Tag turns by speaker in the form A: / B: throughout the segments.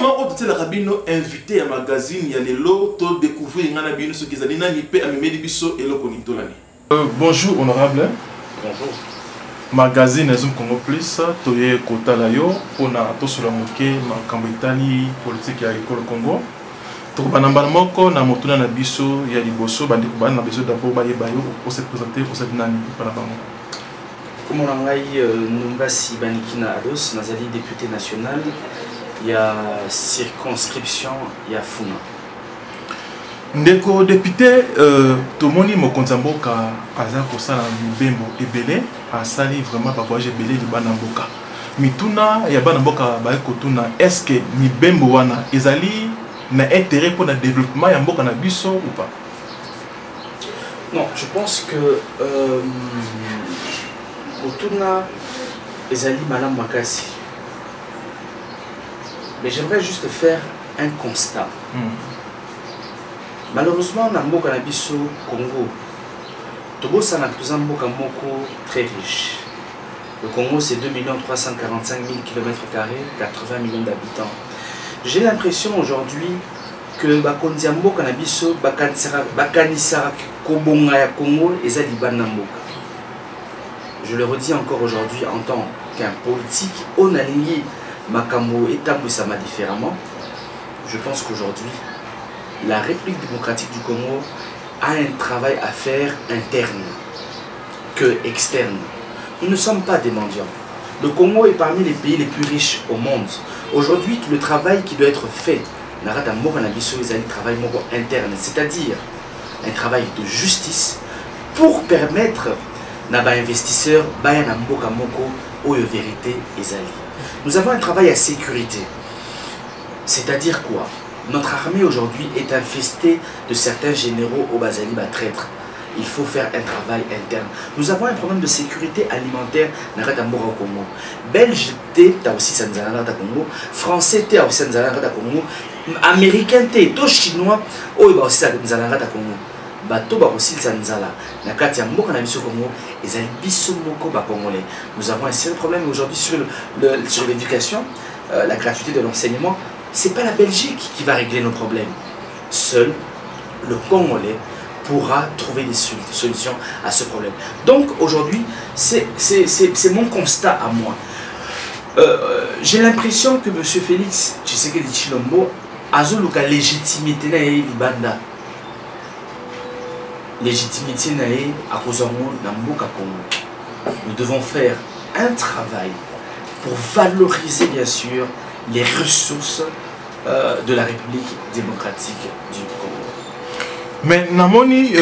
A: moment où tu es invité à magazine, il y a les lots, tu découvrir ce qu'ils ont dit, bonjour honorable.
B: Bonjour.
A: Magazine Zoom Congo Plus, Toye Kotalayo, on a tous la moqué, ma Kambitani, politique à l'école Congo. Tobanambal Moko, na Motuna Nabiso, il y a des bossos, Bandikuban, na besoin d'abord Baye Bayo, pour se présenter pour cette nani, Panabamo.
B: Comme on a dit, Numbasi Banikina Ados, Nazali député national, il y a circonscription, il y a Funa.
A: Ndeko député Tomoni Mokonzamboka Azako Sala Bembo Ebele a sali vraiment pas voyager belé de Banamboka. Mituna ya Banamboka Baekotuna est-ce que ni Bembo wana ezali na intérêt pour le développement ya mboka na biso ou pas?
B: Non, je pense que Otuna ezali Madame Makasi. Mais j'aimerais juste faire un constat. Malheureusement, dans le Congo, Togo c'est un très riche. Le Congo, c'est 2 345 000 km², 80 millions d'habitants. J'ai l'impression aujourd'hui que le Congo je le redis encore aujourd'hui en tant qu'un politique, on a aligné Makambo et Tamboussama différemment. Je pense qu'aujourd'hui, la République démocratique du Congo a un travail à faire interne que externe. Nous ne sommes pas des mendiants. Le Congo est parmi les pays les plus riches au monde. Aujourd'hui, le travail qui doit être fait, travail interne, c'est-à-dire un travail de justice pour permettre aux investisseurs de vérité. Nous avons un travail à sécurité. C'est-à-dire quoi? Notre armée aujourd'hui est infestée de certains généraux au Bazali traîtres. Il faut faire un travail interne. Nous avons un problème de sécurité alimentaire dans le Congo. Belge, tu as aussi Sanzala dans le Congo. Français, tu as aussi Sanzala dans le Congo. Américain, tu as chinois, tu as aussi Sanzala dans le Congo. Bato ba aussi Sanzala. Na kati ya mboka na biso Congo, ezali biso moko ba congolais. Nous avons un sérieux problème aujourd'hui sur l'éducation, la gratuité de l'enseignement. Ce n'est pas la Belgique qui va régler nos problèmes. Seul le Congolais pourra trouver des solutions à ce problème. Donc aujourd'hui, c'est mon constat à moi. J'ai l'impression que M. Félix Tshisekedi Tshilombo a la légitimité na Libanda. Légitimité na Kozango na Mboka Congo. Nous devons faire un travail pour valoriser bien sûr les ressources de la République démocratique du Congo.
A: Mais namoni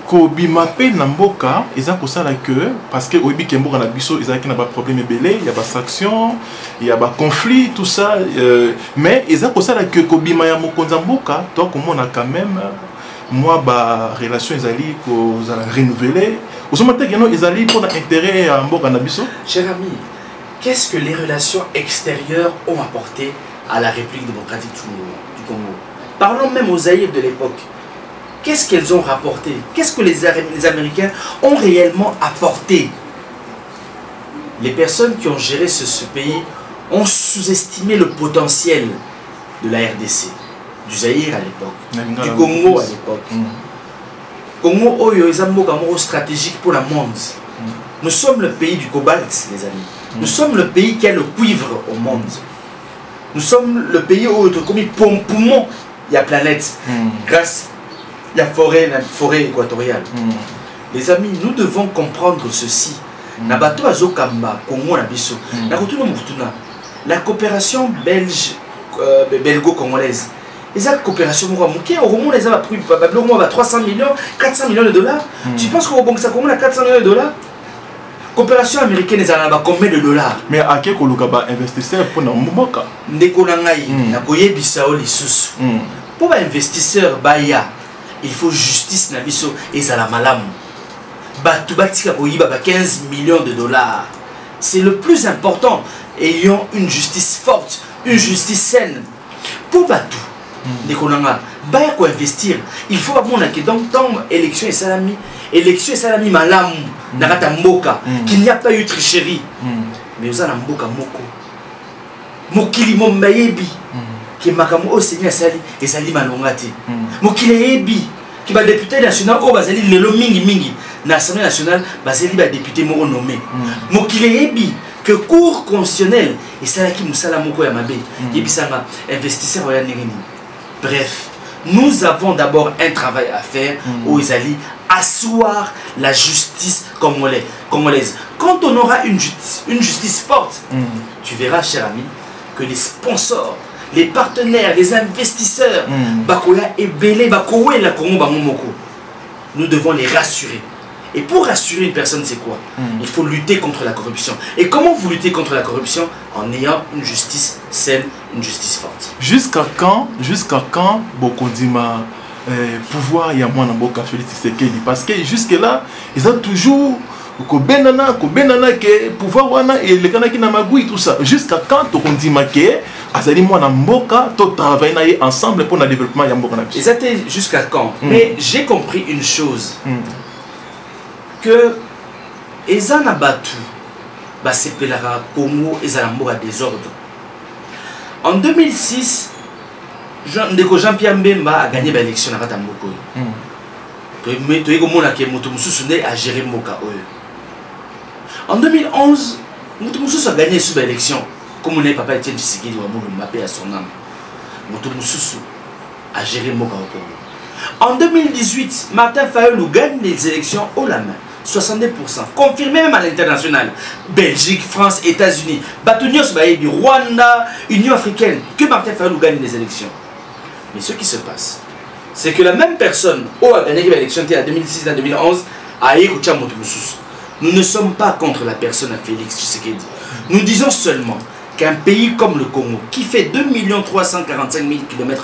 A: Kobimape Namboka, ils ont que parce que Obi Kemboka na biso, ils ont des problèmes belé, il y a des sanctions, il y a des conflits, tout ça. Mais ils ont que Kobima ya Mokonzamboka, toi comme on a quand même moi ba relation ils ont renouvelé. Vous savez que ils allaient pour l'intérêt à Mboka na biso.
B: Cher ami, qu'est-ce que les relations extérieures ont apporté à la République démocratique du Congo? Parlons même aux Zaïre de l'époque. Qu'est-ce qu'elles ont rapporté? Qu'est-ce que les Américains ont réellement apporté? Les personnes qui ont géré ce pays ont sous-estimé le potentiel de la RDC, du Zaïre à l'époque, du Congo à l'époque. Congo Oyo est un stratégique pour le monde. Nous sommes le pays du cobalt, les amis. Nous sommes le pays qui a le cuivre au monde. Nous sommes le pays où comme poumon il y a planète grâce à la forêt équatoriale. Les amis, nous devons comprendre ceci. Nabato azokamba Congo na biso. La coopération belgo-congolaise. Les coopérations au Roumou les a pris 300 millions, 400 millions de dollars. Tu penses qu'au Congo ça a 400 millions de dollars? Coopération américaine, ils ont combien de dollars? Mais à quel cas investisseur pour nous moka? Ndekonangai, na koye bisao lisusu. Pour investisseur baya, il faut justice na biso et ça la malam. Batu batika koyiba 15 millions de dollars. C'est le plus important. Ayons une justice forte, une justice saine. Pour Batu, Ndekonanga, baya ko investir. Il faut avoir que donc tant élection et salami malam nakata mboka qu'il n'y a pas eu tricherie. Mais vous avez mboka moko. Mokili mombayebi. que makambo au Seigneur sali et sali malongati mokile ebi qui va député national au bazali lelo mingi na l'Assemblée nationale bazali ba député mo nommé mokile ebi que cour constitutionnel et ça qui musala moko ya mabe yebisanga investisseur ya ningini. Bref, nous avons d'abord un travail à faire où ils allaient asseoir la justice congolaise. Quand on aura une justice forte, tu verras, cher ami, que les sponsors, les partenaires, les investisseurs, Bakoya et Belé, Bakowe la Congo Bamomoko, nous devons les rassurer. Et pour rassurer une personne, c'est quoi? Il faut lutter contre la corruption. Et comment vous luttez contre la corruption? En ayant une justice saine, une justice forte.
A: Jusqu'à quand Bokondima pouvoir y a moins dans Félix Tshisekedi? Parce que jusque-là, ils ont toujours Kobenana que pouvoir wana et les Kanaki na magui tout ça. Jusqu'à quand Bokondima que Azali Mwana Mboka, tout travailler ensemble pour le développement de Mboka.
B: Exactement, jusqu'à quand? Mais j'ai compris une chose. Que Ezana Batu Basepelara Congo Ezalambo à désordre. En 2006, Jean-Pierre Mbemba a gagné l'élection à Ratamoko. A géré Moka. En 2011, Moutoumousous a gagné sous l'élection. Comme on est papa Etienne Tshisekedi ou Mbappé à son âme. Moutoumousous a géré Moka au Congo. En 2018, Martin Fayulu gagne les élections haut la main. 70%. Confirmé même à l'international. Belgique, France, États-Unis. Batunios Baïbi, Rwanda, Union africaine. Que Martin Fayulu gagne les élections. Mais ce qui se passe, c'est que la même personne qui a gagné l'élection en 2006 et 2011 a écouté Moutoumousous. Nous ne sommes pas contre la personne à Félix Tshisekedi. Nous disons seulement qu'un pays comme le Congo, qui fait 2 345 000 km²,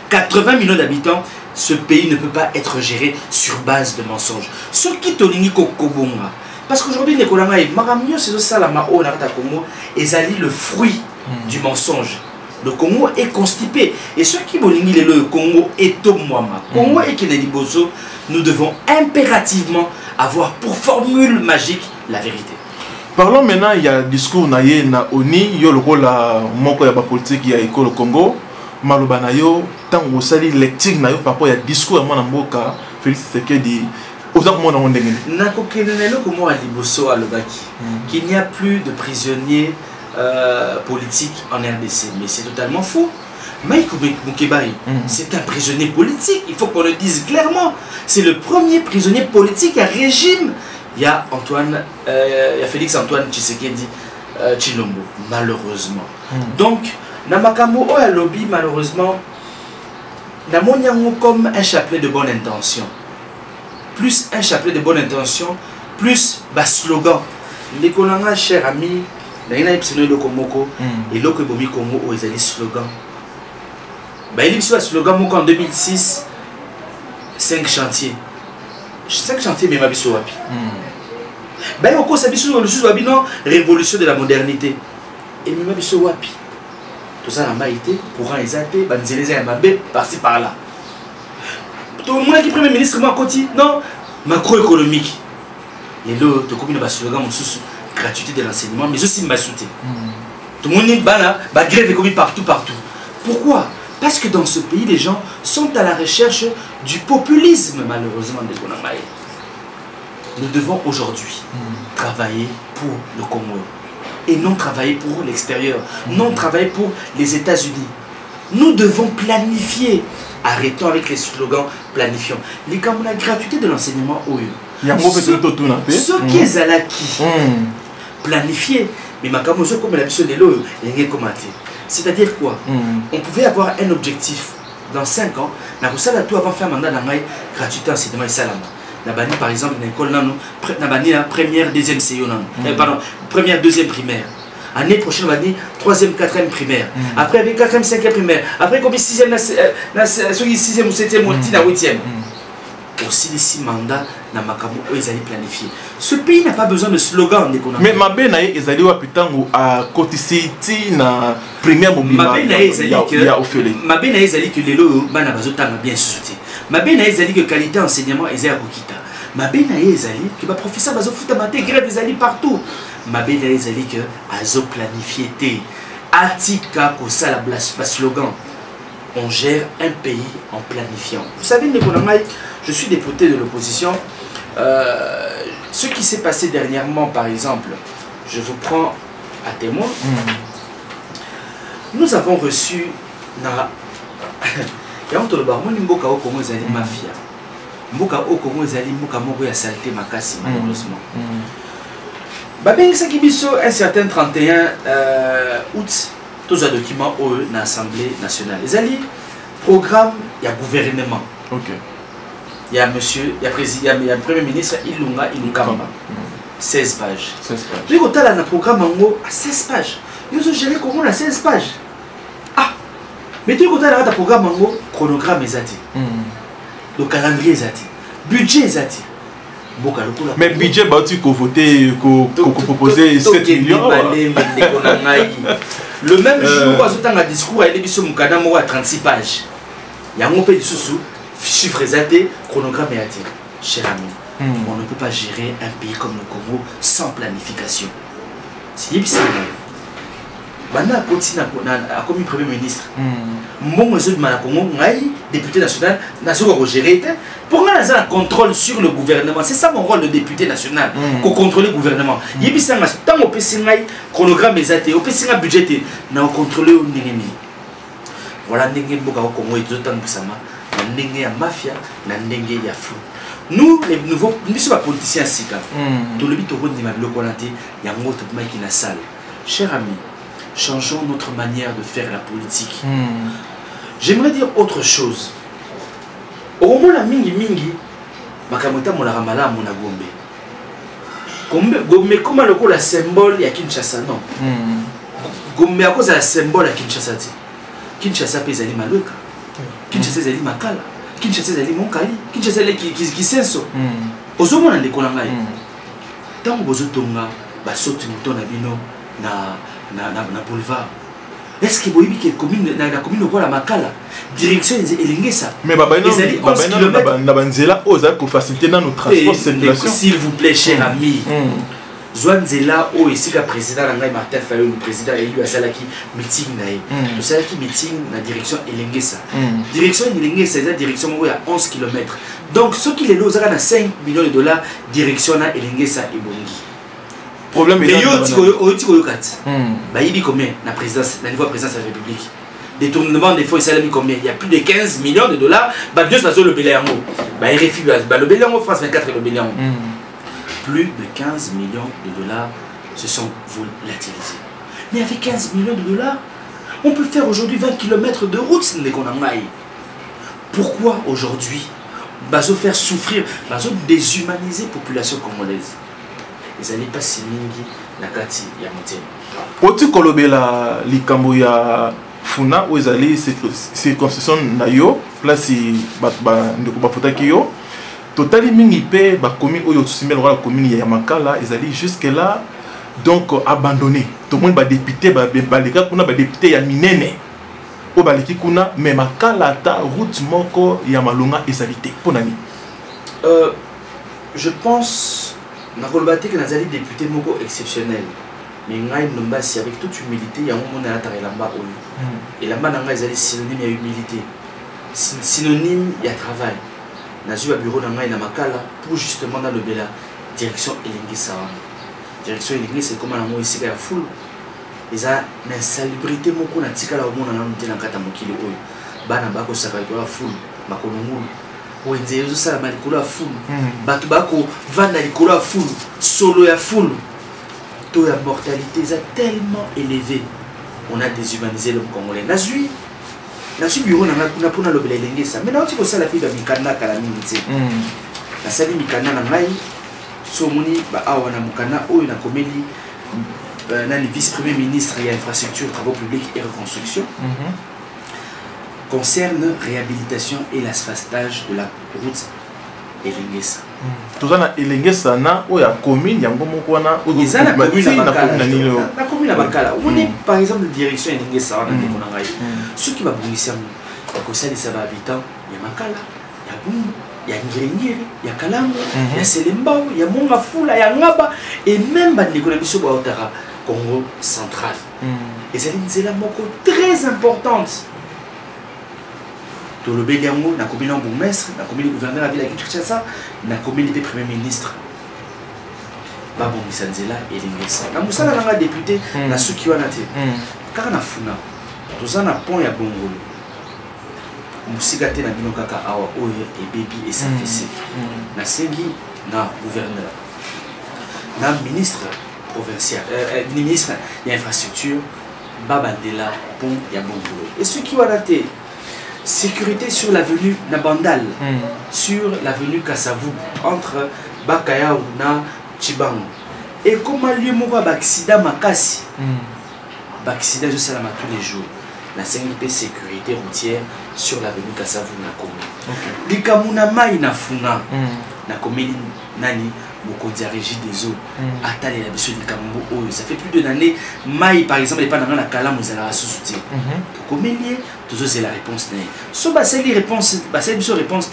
B: 80 millions d'habitants, ce pays ne peut pas être géré sur base de mensonges. Ce qui est Kobonga. Parce qu'aujourd'hui, les Kolanga et Maramio, c'est ça la Mao, la Congo, et Zali le fruit du mensonge. Le Congo est constipé. Et ce qui est le Congo est Tomwama. Congo et Kenediboso, nous devons impérativement avoir pour formule magique la vérité.
A: Parlons maintenant, il y a un discours na ONI, il y a le rôle de politique qui a école au Congo. Malobanayo, tant que vous avez lecture par rapport à discours à mon Mboka, Félix Tshisekedi, aux autres mondes en Ndengeni.
B: Qu'il n'y a plus de prisonniers politiques en RDC, mais c'est totalement faux. Maïkou Moukebaï, c'est un prisonnier politique, il faut qu'on le dise clairement. C'est le premier prisonnier politique à régime. Il y a Félix Antoine Tshisekedi Tshilombo, malheureusement. Donc, Namakamo Oya Lobby, malheureusement, Namoniango comme un chapelet de bonne intention. Plus un chapelet de bonne intention, plus bas slogan. Les Kolanga, cher ami, Naina Ipsino Lokomoko, et Lokobomi Kongo, ils ont des slogans. Il y a un slogan en 2006, 5 chantiers. 5 chantiers, mais ma biso wapi. Il y a une révolution de la modernité. Et ma biso wapi. Tout ça, n'a été courant les AP, banzélés et Mbappé, par-ci par-là. Tout le monde qui est premier ministre, non, macroéconomique. Et là, tu as un slogan, gratuité de l'enseignement, mais aussi ma soutien. Tout le monde est là, grève est commis partout. Pourquoi? Parce que dans ce pays, les gens sont à la recherche du populisme, malheureusement, des Konamaï. Nous devons aujourd'hui travailler pour le Congo. Et non travailler pour l'extérieur, non travailler pour les États-Unis. Nous devons planifier. Arrêtons avec les slogans, planifions. Les cas la gratuité de l'enseignement, ce qui est Zalaki, planifier. Mais ma camouflage comme la mission de l'eau, c'est-à-dire quoi? On pouvait avoir un objectif dans 5 ans, mais tout avant de faire un mandat dans gratuité enseignement et salama. Nabani par exemple une école nabani la première deuxième CIO pardon première deuxième primaire année prochaine nabani troisième quatrième primaire après avec quatrième cinquième primaire après comme sixième sixième ou septième ou huitième aussi les 6 mandats na makambo ils allaient planifier. Ce pays n'a pas besoin de slogan
A: mais Mabé na ezali wa pitango a kotisiti na première mobimba ya ofele
B: Mabé na ezali que lelo bana bazotanga bien sauté. Mabé na ezali que qualité enseignement ezali kokita. Mabé na ezali que ba professeur bazofuta maté grève ezali partout. Mabé na ezali que azo planifier té Atika Kosala slogan. On gère un pays en planifiant. Vous savez, je suis député de l'opposition. Ce qui s'est passé dernièrement, par exemple, je vous prends à témoin. Nous avons reçu Mboka au Congo ezali mafia. Mboka au Congo ezali mboka moko ya saleté makasi malheureusement. Babengisa kibiso un certain 31 août tous les documents au na Assemblée nationale. Ezali programme ya gouvernement.
A: OK.
B: Il y a monsieur, il y a président, il y a premier ministre Ilungamba. 16 pages. 16 pages. Puis quand on a un programme en haut à 16 pages. Nous avons géré comment on a 16 pages. Mais tu as un programme en haut, chronogramme ezati. Le calendrier ezati. Budget ezati.
A: Mais budget tu ko voter ko proposer 7 millions.
B: Le même jour où on a un discours il y a 36 pages. Il y a un peu de sous chiffres ezati, chronogramme ezati. Cher ami, on ne peut pas gérer un pays comme le Congo sans planification. Si Bana continue à comme premier ministre. Mon monsieur de Malakongo, député national, n'a pas géré. Pour moi, il y a un contrôle sur le gouvernement. C'est ça mon rôle de député national, pour contrôler le gouvernement. Il y a un chronogramme, un budget, n'a contrôlé au Ningeni. Voilà, Ningeni Boka au Congo et tout le temps que ça m'a. Ningeni à mafia, Ningeni à fou. Nous, les nouveaux, nous sommes politiciens, tout le bito de ma blocolante, il y a un autre mec qui n'a salle. Cher ami, changeons notre manière de faire la politique. J'aimerais dire autre chose. Au moment la mingi mingi, makamota mon ramala mon agombe. Gombe comme le symbole ya Kinshasa non. Gombe à cause de la symbole à Kinshasa. Kinshasa pèse ali maluka. Kinshasa ali makala. Kinshasa ali monkali. Kinshasa ali qui senso. Ozomona ndeko na ngai. Tango bozotonga ba soti muto na bino na boulevard. Est-ce que boyibi que commune na commune ko la makala direction elingesa.
A: Mais baba na banzela oza ko faciliter na notre transport circulation.
B: S'il vous plaît cher ami. Zwanzela o ici le président Martin Fayulu, le président élu à Salaki meeting nae. To Salaki meeting na direction elingesa. Direction elingesa c'est la direction où il y a 11 km. Donc ce qui les lots à 5 millions de dollars direction na elingesa et bongi.
A: Problème
B: mais yo bah il dit combien la présidence la niveau présidence de la République détournement des fonds et combien il y a plus de 15 millions de dollars bah Dieu ça le Béléango bah RFI bah le Béléango France 24 et le Béléango plus de 15 millions de dollars se sont volatilisés. Mais avec 15 millions de dollars on peut faire aujourd'hui 20 km de route si qu'on a maille. Pourquoi aujourd'hui bah se faire souffrir bah se déshumaniser population congolaise. Ils n'allaient pas si mingi la kati ya motema.
A: Poti kolobela likambo ya funa où ils allaient circoncision na yo place ba ndeko ba fotaki yo totali mingi pe ba commune oyo tsimela la commune ya Makala ils allaient jusque là donc abandonné. Tout le monde ba député ba leka kuna ba député ya minene o ba leki kuna mais Makala ta route moko ya malonga ezalité ponani.
B: Je pense Nakolobate que Nazali député moko exceptionnel. Mais ngai nombasi avec toute humilité, il y a un moment à la lamba et la lamba nanga ezali synonyme à humilité. Synonyme il y a travail. Nazu a bureau nanga na Makala pour justement dans le bela direction elingisa. Direction elingisa c'est comme nango ici ya full. Eza na insalubrité moko na tikala au monde na mutela kata mokili oyo. Bana bako sakala ko full makonongulu. Wenze ça la malikolo à full batu bako vanda likolo à full solo ya full taux de mortalité est tellement élevé on a déshumanisé l'homme congolais nazui bureau na kuna pona lobela elengesa mais na otiko sala piba mikanda kala mingi na sali mikanda na ngai so moni ba awa na mukana oyo na komeli na le vice-premier ministre et infrastructure travaux publics et reconstruction concerne réhabilitation et l'asphaltage de la route Elengesa.
A: Tout ça na Elengesa na o ya commune yango moko wana o
B: na commune à Bakala. On est par exemple direction Elengesa wana ndeko na ngai. Ceux qui va bongisa ko sali sa habitants ya Makala, ya Bumbu, ya Ngirinyiri, ya Kalango, ya Selembao, ya Monga Fula, ya Ngaba et même bandeko na biso ba otara Congo central. Et c'est une moko très importante. Tout le Béliango, n'a commis le bourgmestre, n'a commis le gouverneur de la ville de Kinshasa, n'a commis le premier ministre. Babou Misanzela et l'Ingresa. Na Moussala n'a député, na Sukiwanate. Car na Funa, tout ça n'a point à Bongolo. Moussigate na Binokaka Awa Oye et Baby et sa fille. Na Sengi, na gouverneur. Na ministre provincial, ministre de l'infrastructure, Babandela, Pont Yabongolo. Et ceux qui ont raté, sécurité sur l'avenue Nabandal, sur l'avenue Kassavou, entre Bakaya ou na Chibango. Et comme lieu mon accident Makasi, accident je salama tous les jours. La 5IP sécurité routière sur l'avenue Kassavou na Komi. Likamuna mai na funa na Komi nani Mokonzi a régi des eaux. Attendez la mission du Kambo. Ça fait plus d'une année. Mai par exemple n'est pas dans la Kala Mouzala sous-soutien. Comment lié toujours c'est la réponse. So c'est les réponses. C'est une réponse.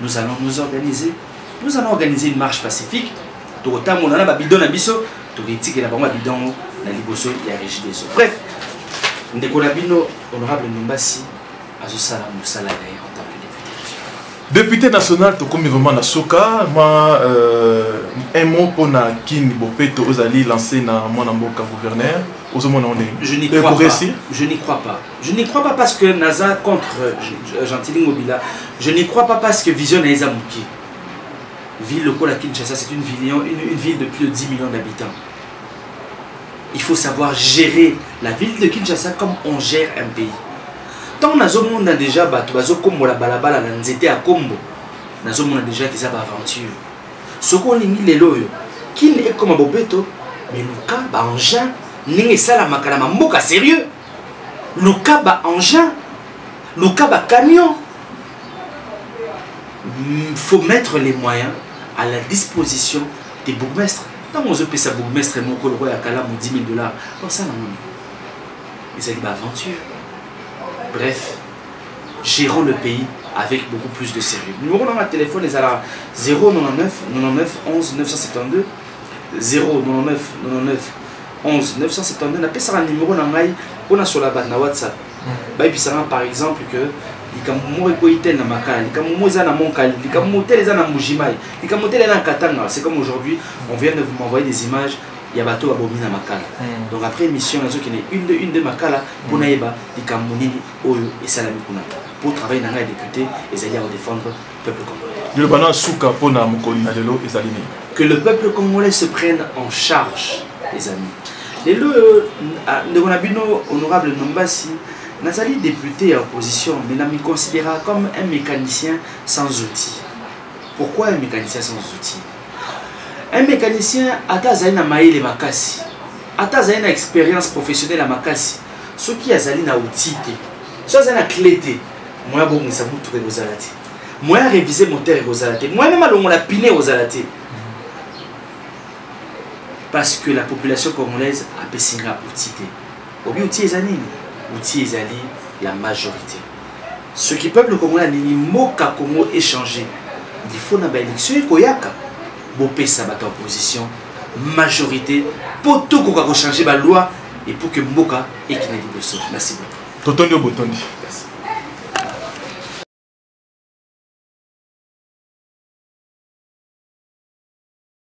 B: Nous allons nous organiser. Nous allons organiser une marche pacifique. Tout autant on a bidon na biso. Tout critique la bombe bidon na liboso il y a régi des eaux. Bref, Ndekolabino honorable Numbasi Azosala Moussala d'ailleurs en tant que député.
A: Député national, tout comme vraiment na soka, moi un mot pour na kin bopeto ozali lancé na mon amboka gouverneur.
B: Je n'y crois pas. Je n'y crois pas. Je n'y crois pas parce que Naza contre Gentilin Mobila. Je n'y crois pas parce que Vision Naïza Mouki. Ville locale à Kinshasa, c'est une ville de plus de 10 millions d'habitants. Il faut savoir gérer la ville de Kinshasa comme on gère un pays. Tant nazo monde a déjà bato bazo kombo la balabala na nzete à kombo nazo monde a déjà qui ça ba aventure ce qu'on lingi lelo yo qui n'est comme bobeto mais luka ba engin ningi sala makala mboka sérieux luka ba engin luka ba camion. Faut mettre les moyens à la disposition des bourgmestres. Tant on se paie sa bourgmestre et mon roi à Kala mon 10 000 $, comme ça non. Ils allaient ba aventure. Bref, gérons le pays avec beaucoup plus de sérieux. Numéro dans ma téléphone est à 099 99 11 972 099 99 11 972. On appelle ça un numéro dans mail on a sur la base de WhatsApp. Bah et puis ça par exemple que les camoumou écoïtel na makali, les camoumou za na monkali, les camoumou tel za na mujimai, les camoumou tel na katanga. C'est comme aujourd'hui, on vient de vous m'envoyer des images. Il y a bateau à Bomina Makala. Donc après émission, il y a une de Makala pour Naïba, les Kamounini, Oyo et Salami Kuna. Pour travailler dans les députés et aller défendre le peuple congolais. Que le peuple congolais se prenne en charge, les amis. Les le honorable Numbasi, Nazali député en opposition, mais n'a me considéré comme un mécanicien sans outils. Pourquoi un mécanicien sans outils? Un mécanicien a une maïle makasi, a une expérience professionnelle à makasi. Ce qui a une outil, ce qui a une clé, moi bon ça vous trouver aux alatés. Moi réviser moteur aux alatés. Moi même allons la piner aux alatés. Parce que la population congolaise a besoin d'outils. Outil ezali, outil ezali la majorité. Ce qui peuple congolais ni moka Congo échanger. Il faut na ba élection koyaka. Bopé sabat en opposition, majorité, pour tout qu'on changer la loi et pour que Mboka et qui n'a dit. Merci beaucoup.
A: Totondi au Botondi.